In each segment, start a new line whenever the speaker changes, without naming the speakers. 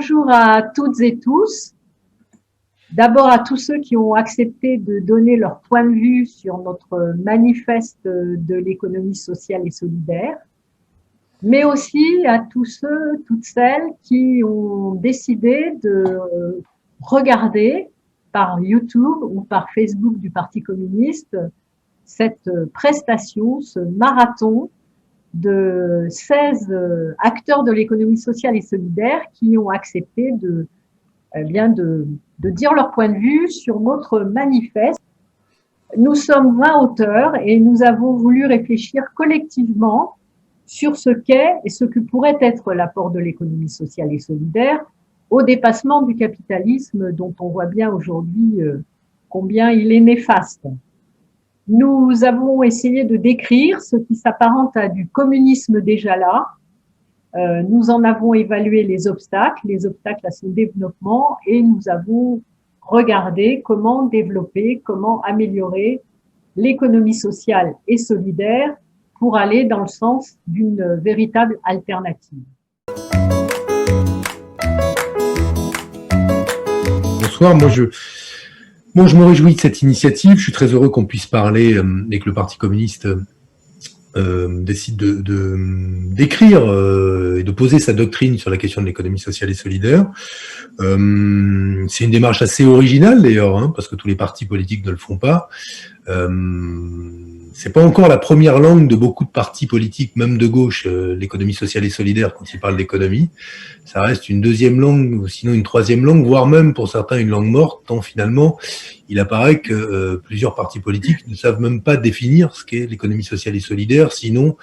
bonjour à toutes et tous. D'abord à tous ceux qui ont accepté de donner leur point de vue sur notre manifeste de l'économie sociale et solidaire, mais aussi à tous ceux, toutes celles qui ont décidé de regarder par YouTube ou par Facebook du Parti communiste cette prestation, ce marathon de 16 acteurs de l'économie sociale et solidaire qui ont accepté de dire leur point de vue sur notre manifeste. Nous sommes 20 auteurs et nous avons voulu réfléchir collectivement sur ce qu'est et ce que pourrait être l'apport de l'économie sociale et solidaire au dépassement du capitalisme dont on voit bien aujourd'hui combien il est néfaste. Nous avons essayé de décrire ce qui s'apparente à du communisme déjà là. Nous en avons évalué les obstacles à son développement et nous avons regardé comment développer, comment améliorer l'économie sociale et solidaire pour aller dans le sens d'une véritable alternative.
Bonsoir, moi je me réjouis de cette initiative, je suis très heureux qu'on puisse parler et que le Parti communiste décide d'écrire et de poser sa doctrine sur la question de l'économie sociale et solidaire. C'est une démarche assez originale d'ailleurs, parce que tous les partis politiques ne le font pas. C'est pas encore la première langue de beaucoup de partis politiques, même de gauche, l'économie sociale et solidaire, quand ils parlent d'économie. Ça reste une deuxième langue, ou sinon une troisième langue, voire même pour certains une langue morte, tant finalement il apparaît que plusieurs partis politiques ne savent même pas définir ce qu'est l'économie sociale et solidaire, sinon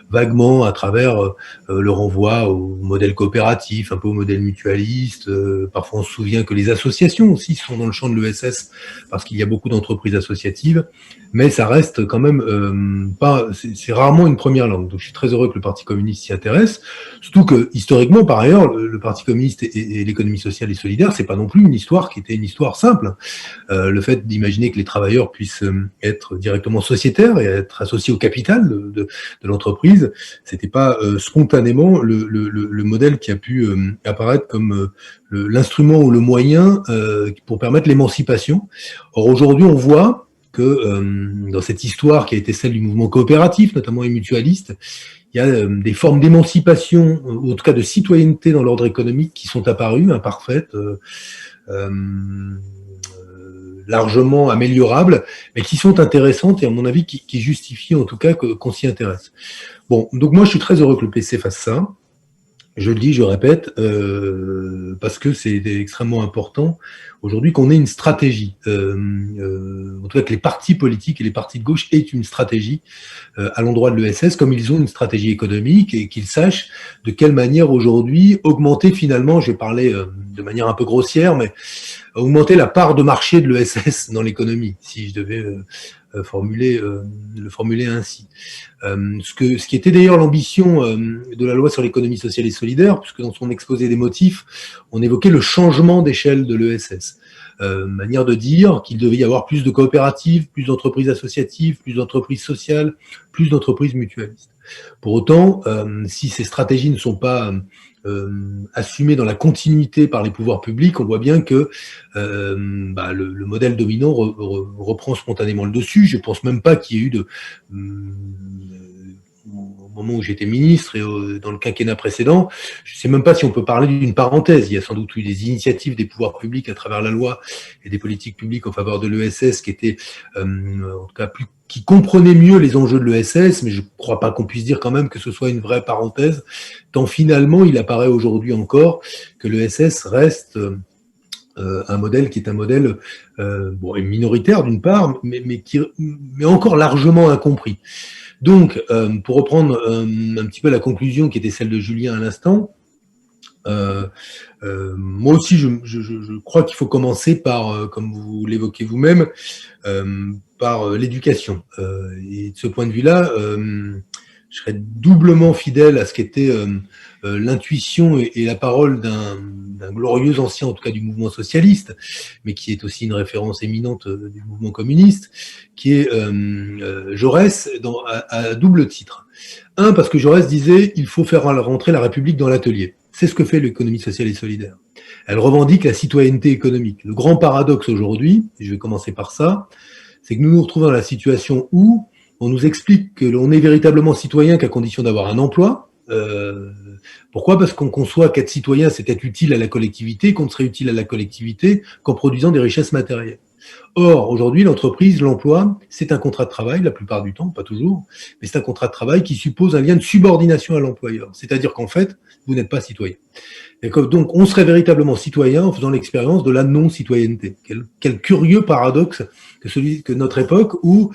vaguement à travers le renvoi au modèle coopératif, un peu au modèle mutualiste. Parfois on se souvient que les associations aussi sont dans le champ de l'ESS, parce qu'il y a beaucoup d'entreprises associatives, mais ça reste quand même pas, c'est rarement une première langue. Donc je suis très heureux que le Parti communiste s'y intéresse, surtout que historiquement par ailleurs le Parti communiste et l'économie sociale et solidaire, c'est pas non plus une histoire qui était une histoire simple. Le fait d'imaginer que les travailleurs puissent être directement sociétaires et être associés au capital de l'entreprise, c'était pas spontanément le modèle qui a pu apparaître comme l'instrument ou le moyen pour permettre l'émancipation. Or aujourd'hui on voit que dans cette histoire qui a été celle du mouvement coopératif, notamment et mutualiste, il y a des formes d'émancipation, ou en tout cas de citoyenneté dans l'ordre économique qui sont apparues, imparfaites, largement améliorables, mais qui sont intéressantes et à mon avis qui justifient en tout cas qu'on s'y intéresse. Bon, donc moi je suis très heureux que le PC fasse ça. Je le dis, je répète, parce que c'est extrêmement important aujourd'hui qu'on ait une stratégie. En tout cas que les partis politiques et les partis de gauche aient une stratégie à l'endroit de l'ESS, comme ils ont une stratégie économique, et qu'ils sachent de quelle manière aujourd'hui augmenter finalement, je vais parler de manière un peu grossière, mais augmenter la part de marché de l'ESS dans l'économie, si je devais le formuler ainsi. Ce qui était d'ailleurs l'ambition de la loi sur l'économie sociale et solidaire, puisque dans son exposé des motifs, on évoquait le changement d'échelle de l'ESS. Manière de dire qu'il devait y avoir plus de coopératives, plus d'entreprises associatives, plus d'entreprises sociales, plus d'entreprises mutualistes. Pour autant, si ces stratégies ne sont pas assumées dans la continuité par les pouvoirs publics, on voit bien que le modèle dominant reprend spontanément le dessus. Je pense même pas qu'il y ait eu au moment où j'étais ministre et dans le quinquennat précédent, je ne sais même pas si on peut parler d'une parenthèse. Il y a sans doute eu des initiatives des pouvoirs publics à travers la loi et des politiques publiques en faveur de l'ESS qui étaient, en tout cas, qui comprenaient mieux les enjeux de l'ESS, mais je ne crois pas qu'on puisse dire quand même que ce soit une vraie parenthèse, tant finalement il apparaît aujourd'hui encore que l'ESS reste un modèle qui est un modèle minoritaire d'une part, mais encore largement incompris. Donc, pour reprendre un petit peu la conclusion qui était celle de Julien à l'instant, moi aussi je crois qu'il faut commencer par, comme vous l'évoquez vous-même, par l'éducation. Et de ce point de vue-là, je serais doublement fidèle à ce qu'était l'intuition et la parole d'un glorieux ancien, en tout cas du mouvement socialiste, mais qui est aussi une référence éminente du mouvement communiste, qui est Jaurès à double titre. Un, parce que Jaurès disait « il faut faire rentrer la République dans l'atelier ». C'est ce que fait l'économie sociale et solidaire. Elle revendique la citoyenneté économique. Le grand paradoxe aujourd'hui, et je vais commencer par ça, c'est que nous nous retrouvons dans la situation où on nous explique que l'on est véritablement citoyen qu'à condition d'avoir un emploi. Pourquoi ? Parce qu'on conçoit qu'être citoyen, c'est être utile à la collectivité, qu'on ne serait utile à la collectivité qu'en produisant des richesses matérielles. Or, aujourd'hui, l'entreprise, l'emploi, c'est un contrat de travail, la plupart du temps, pas toujours, mais c'est un contrat de travail qui suppose un lien de subordination à l'employeur. C'est-à-dire qu'en fait, vous n'êtes pas citoyen. Et donc, on serait véritablement citoyen en faisant l'expérience de la non-citoyenneté. Quel curieux paradoxe que notre époque où,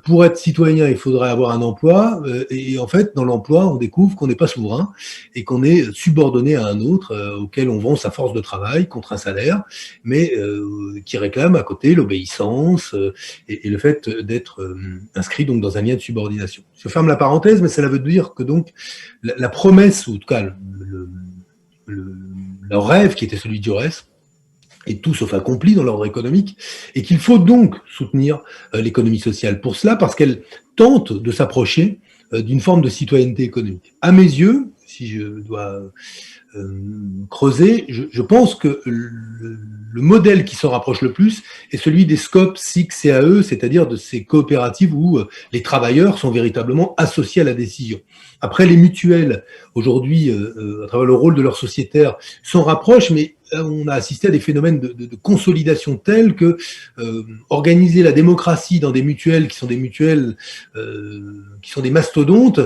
pour être citoyen, il faudrait avoir un emploi, et en fait, dans l'emploi, on découvre qu'on n'est pas souverain et qu'on est subordonné à un autre auquel on vend sa force de travail contre un salaire, mais qui réclame à côté l'obéissance et le fait d'être inscrit donc dans un lien de subordination. Je ferme la parenthèse, mais cela veut dire que donc la promesse, ou en tout cas le rêve qui était celui de Jaurès est tout sauf accompli dans l'ordre économique, et qu'il faut donc soutenir l'économie sociale pour cela, parce qu'elle tente de s'approcher d'une forme de citoyenneté économique. À mes yeux, si je dois creuser, je pense que le modèle qui s'en rapproche le plus est celui des SCOP, SIC, CAE, c'est-à-dire de ces coopératives où les travailleurs sont véritablement associés à la décision. Après, les mutuelles, aujourd'hui, à travers le rôle de leurs sociétaires, s'en rapprochent, mais on a assisté à des phénomènes de consolidation tels que organiser la démocratie dans des mutuelles qui sont des mutuelles qui sont des mastodontes,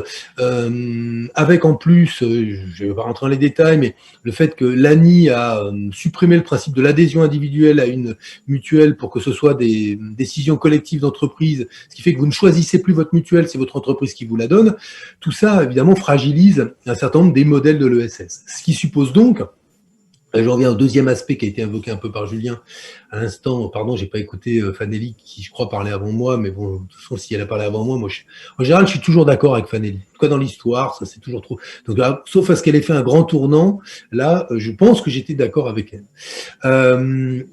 avec en plus, je ne vais pas rentrer dans les détails, mais le fait que l'ANI a supprimé le principe de l'adhésion individuelle à une mutuelle pour que ce soit des décisions collectives d'entreprise, ce qui fait que vous ne choisissez plus votre mutuelle, c'est votre entreprise qui vous la donne. Tout ça, évidemment, fragilise un certain nombre des modèles de l'ESS. Ce qui suppose donc, je reviens au deuxième aspect qui a été invoqué un peu par Julien à l'instant. Pardon, j'ai pas écouté Fanelli qui, je crois, parlait avant moi, mais bon, de toute façon, si elle a parlé avant moi, en général, je suis toujours d'accord avec Fanelli. En tout cas, dans l'histoire, ça c'est toujours trop. Donc, là, sauf à ce qu'elle ait fait un grand tournant, là, je pense que j'étais d'accord avec elle.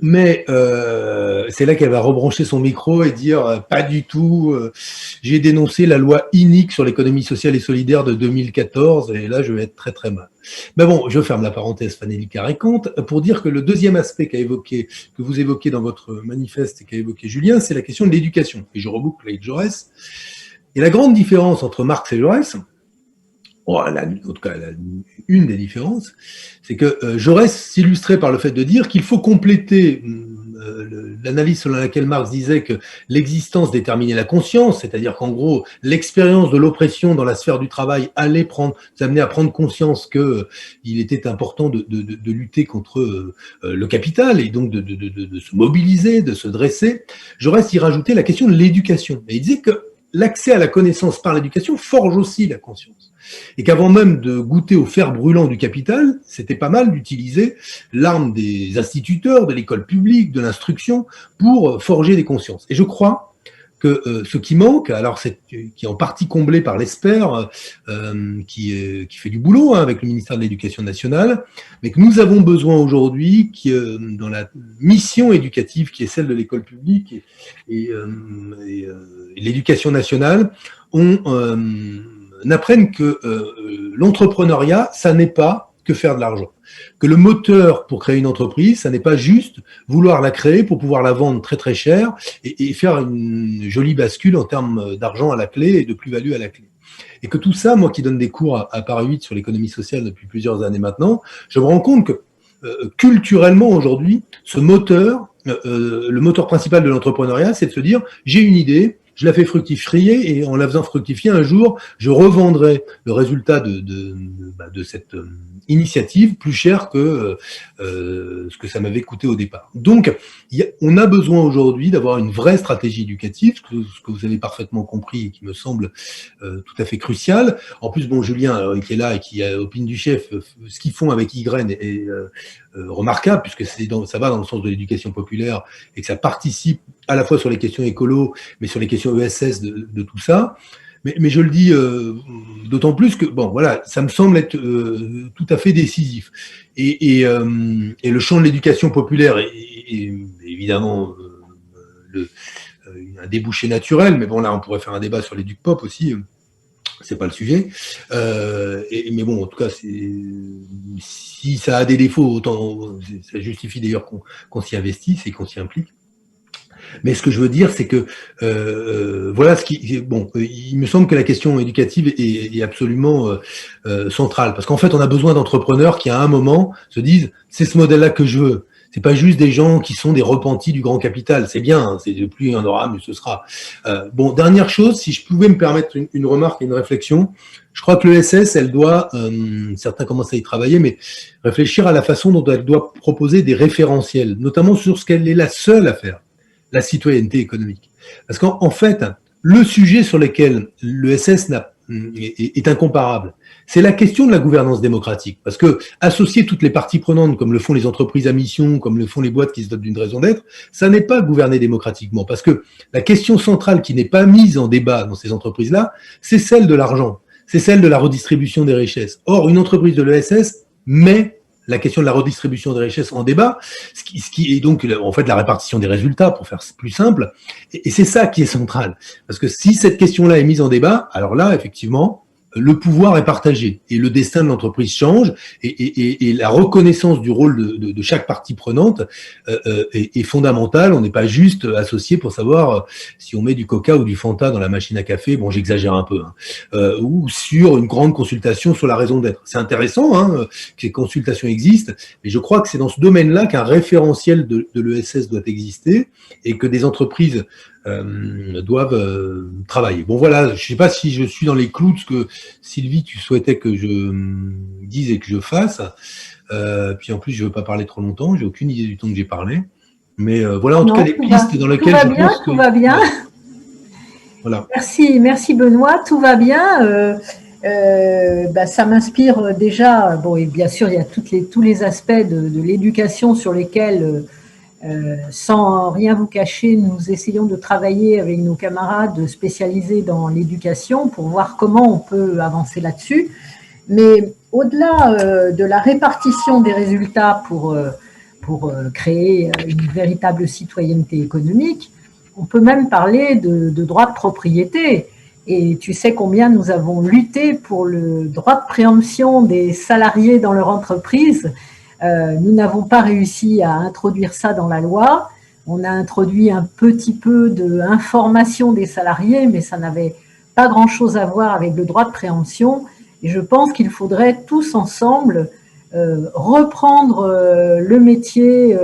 Mais c'est là qu'elle va rebrancher son micro et dire pas du tout. J'ai dénoncé la loi inique sur l'économie sociale et solidaire de 2014, et là, je vais être très très mal. Mais bon, je ferme la parenthèse Fanelli Carré-Comte pour dire que le deuxième aspect que vous évoquez dans votre manifeste et qu'a évoqué Julien, c'est la question de l'éducation. Et je reboucle avec Jaurès. Et la grande différence entre Marx et Jaurès, en tout cas, une des différences, c'est que Jaurès s'illustrait par le fait de dire qu'il faut compléter l'analyse selon laquelle Marx disait que l'existence déterminait la conscience, c'est-à-dire qu'en gros, l'expérience de l'oppression dans la sphère du travail allait nous amener à prendre conscience qu'il était important de lutter contre le capital et donc de se mobiliser, de se dresser. Jaurès y rajoutait la question de l'éducation. Et il disait que l'accès à la connaissance par l'éducation forge aussi la conscience. Et qu'avant même de goûter au fer brûlant du capital, c'était pas mal d'utiliser l'arme des instituteurs, de l'école publique, de l'instruction, pour forger des consciences. Et je crois que ce qui manque, alors qui est en partie comblé par l'ESPER, qui fait du boulot avec le ministère de l'Éducation nationale, mais que nous avons besoin aujourd'hui, dans la mission éducative qui est celle de l'école publique et l'éducation nationale, on apprenne que l'entrepreneuriat, ça n'est pas que faire de l'argent. Que le moteur pour créer une entreprise, ça n'est pas juste vouloir la créer pour pouvoir la vendre très très cher et faire une jolie bascule en termes d'argent à la clé et de plus-value à la clé. Et que tout ça, moi qui donne des cours à Paris 8 sur l'économie sociale depuis plusieurs années maintenant, je me rends compte que culturellement aujourd'hui, ce moteur, le moteur principal de l'entrepreneuriat, c'est de se dire j'ai une idée, je la fais fructifier et en la faisant fructifier un jour, je revendrai le résultat de cette initiative plus cher que ce que ça m'avait coûté au départ. Donc, on a besoin aujourd'hui d'avoir une vraie stratégie éducative, ce que vous avez parfaitement compris et qui me semble tout à fait crucial. En plus, bon, Julien, qui est là et qui opine du chef, ce qu'ils font avec Y est remarquable, puisque ça va dans le sens de l'éducation populaire et que ça participe à la fois sur les questions écolo, mais sur les questions ESS de tout ça. Mais je le dis d'autant plus que, bon, voilà, ça me semble être tout à fait décisif. Et le champ de l'éducation populaire est évidemment un débouché naturel, mais bon, là, on pourrait faire un débat sur l'éduc-pop aussi. c'est pas le sujet. Mais bon, en tout cas, si ça a des défauts, autant ça justifie d'ailleurs qu'on s'y investisse et qu'on s'y implique. Mais ce que je veux dire, c'est que voilà ce qui. Bon, il me semble que la question éducative est absolument centrale, parce qu'en fait, on a besoin d'entrepreneurs qui, à un moment, se disent c'est ce modèle-là que je veux. C'est pas juste des gens qui sont des repentis du grand capital. C'est bien, hein, c'est plus il y en aura, mieux ce sera. Bon, dernière chose, si je pouvais me permettre une remarque et une réflexion, je crois que l'ESS, elle doit, certains commencent à y travailler, mais réfléchir à la façon dont elle doit proposer des référentiels, notamment sur ce qu'elle est la seule à faire, la citoyenneté économique. Parce qu'en fait, le sujet sur lequel l'ESS est incomparable, c'est la question de la gouvernance démocratique. Parce que associer toutes les parties prenantes, comme le font les entreprises à mission, comme le font les boîtes qui se dotent d'une raison d'être, ça n'est pas gouverner démocratiquement. Parce que la question centrale qui n'est pas mise en débat dans ces entreprises-là, c'est celle de l'argent, c'est celle de la redistribution des richesses. Or, une entreprise de l'ESS met la question de la redistribution des richesses en débat, ce qui est donc en fait la répartition des résultats, pour faire plus simple, et c'est ça qui est central. Parce que si cette question-là est mise en débat, alors là, effectivement, le pouvoir est partagé et le destin de l'entreprise change et la reconnaissance du rôle de chaque partie prenante est fondamentale. On n'est pas juste associé pour savoir si on met du Coca ou du Fanta dans la machine à café, bon j'exagère un peu, ou sur une grande consultation sur la raison d'être. C'est intéressant que ces consultations existent, mais je crois que c'est dans ce domaine-là qu'un référentiel de l'ESS doit exister et que des entreprises doivent travailler. Bon voilà, je ne sais pas si je suis dans les clous de ce que Sylvie, tu souhaitais que je dise et que je fasse. Puis en plus, je ne veux pas parler trop longtemps, j'ai aucune idée du temps que j'ai parlé. Mais voilà, en tout cas, les pistes dans lesquelles je pense que...
Tout va bien.
Voilà.
Merci Benoît, tout va bien. Ça m'inspire déjà. Bon, et bien sûr, il y a tous les aspects de l'éducation sur lesquels... sans rien vous cacher, nous essayons de travailler avec nos camarades spécialisés dans l'éducation pour voir comment on peut avancer là-dessus. Mais au-delà de la répartition des résultats pour créer une véritable citoyenneté économique, on peut même parler de droit de propriété. Et tu sais combien nous avons lutté pour le droit de préemption des salariés dans leur entreprise. Nous n'avons pas réussi à introduire ça dans la loi. On a introduit un petit peu d'information des salariés, mais ça n'avait pas grand-chose à voir avec le droit de préemption. Et je pense qu'il faudrait tous ensemble reprendre le métier,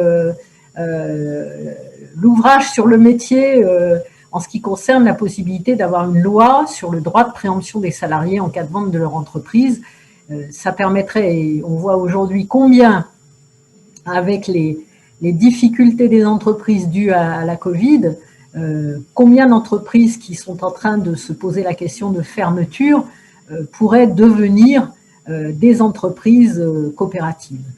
l'ouvrage sur le métier en ce qui concerne la possibilité d'avoir une loi sur le droit de préemption des salariés en cas de vente de leur entreprise. Ça permettrait, et on voit aujourd'hui combien, avec les difficultés des entreprises dues à la Covid, combien d'entreprises qui sont en train de se poser la question de fermeture pourraient devenir des entreprises coopératives.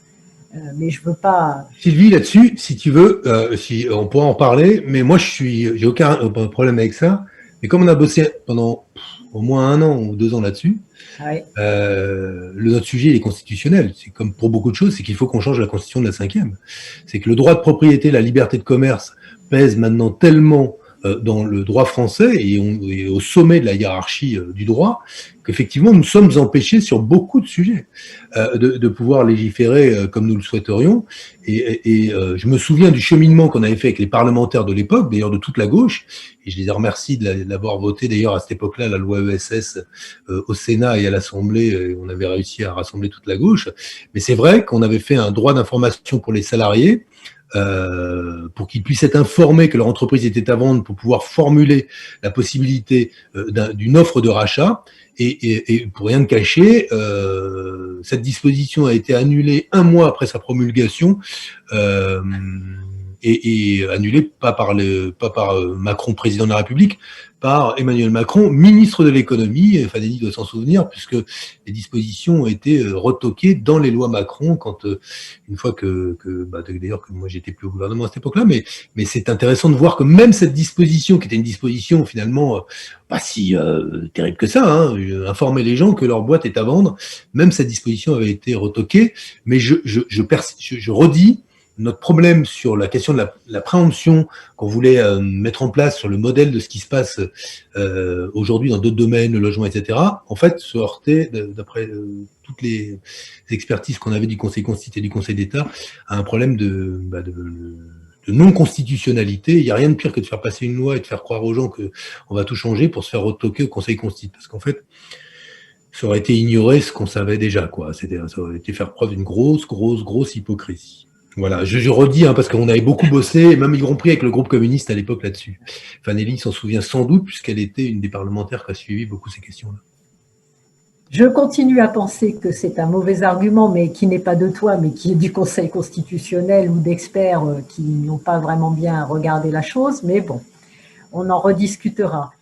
Mais je veux pas...
Sylvie, là-dessus, si tu veux, si on pourra en parler, mais moi, j'ai aucun problème avec ça. Mais comme on a bossé pendant au moins 1 an ou 2 ans là-dessus,
Ouais.
Notre sujet il est constitutionnel. C'est comme pour beaucoup de choses, c'est qu'il faut qu'on change la constitution de la 5e. C'est que le droit de propriété, la liberté de commerce pèsent maintenant tellement dans le droit français et au sommet de la hiérarchie du droit qu'effectivement nous sommes empêchés sur beaucoup de sujets de pouvoir légiférer comme nous le souhaiterions. Et je me souviens du cheminement qu'on avait fait avec les parlementaires de l'époque, d'ailleurs de toute la gauche, et je les remercie de l'avoir voté d'ailleurs à cette époque-là, la loi ESS au Sénat et à l'Assemblée, on avait réussi à rassembler toute la gauche. Mais c'est vrai qu'on avait fait un droit d'information pour les salariés, pour qu'ils puissent être informés que leur entreprise était à vendre, pour pouvoir formuler la possibilité d'une offre de rachat. Et pour rien de cacher, cette disposition a été annulée 1 mois après sa promulgation, et annulée pas par Macron, président de la République, par Emmanuel Macron, ministre de l'économie. Fanny doit s'en souvenir, puisque les dispositions ont été retoquées dans les lois Macron quand une fois d'ailleurs que moi j'étais plus au gouvernement à cette époque-là, mais c'est intéressant de voir que même cette disposition, qui était une disposition finalement pas si terrible que ça, informer les gens que leur boîte est à vendre, même cette disposition avait été retoquée. Mais je redis notre problème sur la question de la préemption qu'on voulait mettre en place sur le modèle de ce qui se passe aujourd'hui dans d'autres domaines, le logement, etc., en fait, se heurtait, d'après toutes les expertises qu'on avait du Conseil constitutionnel et du Conseil d'État, à un problème de non-constitutionnalité. Il n'y a rien de pire que de faire passer une loi et de faire croire aux gens qu'on va tout changer pour se faire retoquer au Conseil constitutionnel. Parce qu'en fait, ça aurait été ignorer ce qu'on savait déjà, quoi. Ça aurait été faire preuve d'une grosse hypocrisie. Voilà, je redis, parce qu'on avait beaucoup bossé, même y compris avec le groupe communiste à l'époque là-dessus. Fanelli s'en souvient sans doute, puisqu'elle était une des parlementaires qui a suivi beaucoup ces questions-là.
Je continue à penser que c'est un mauvais argument, mais qui n'est pas de toi, mais qui est du Conseil constitutionnel ou d'experts qui n'ont pas vraiment bien regardé la chose, mais bon, on en rediscutera.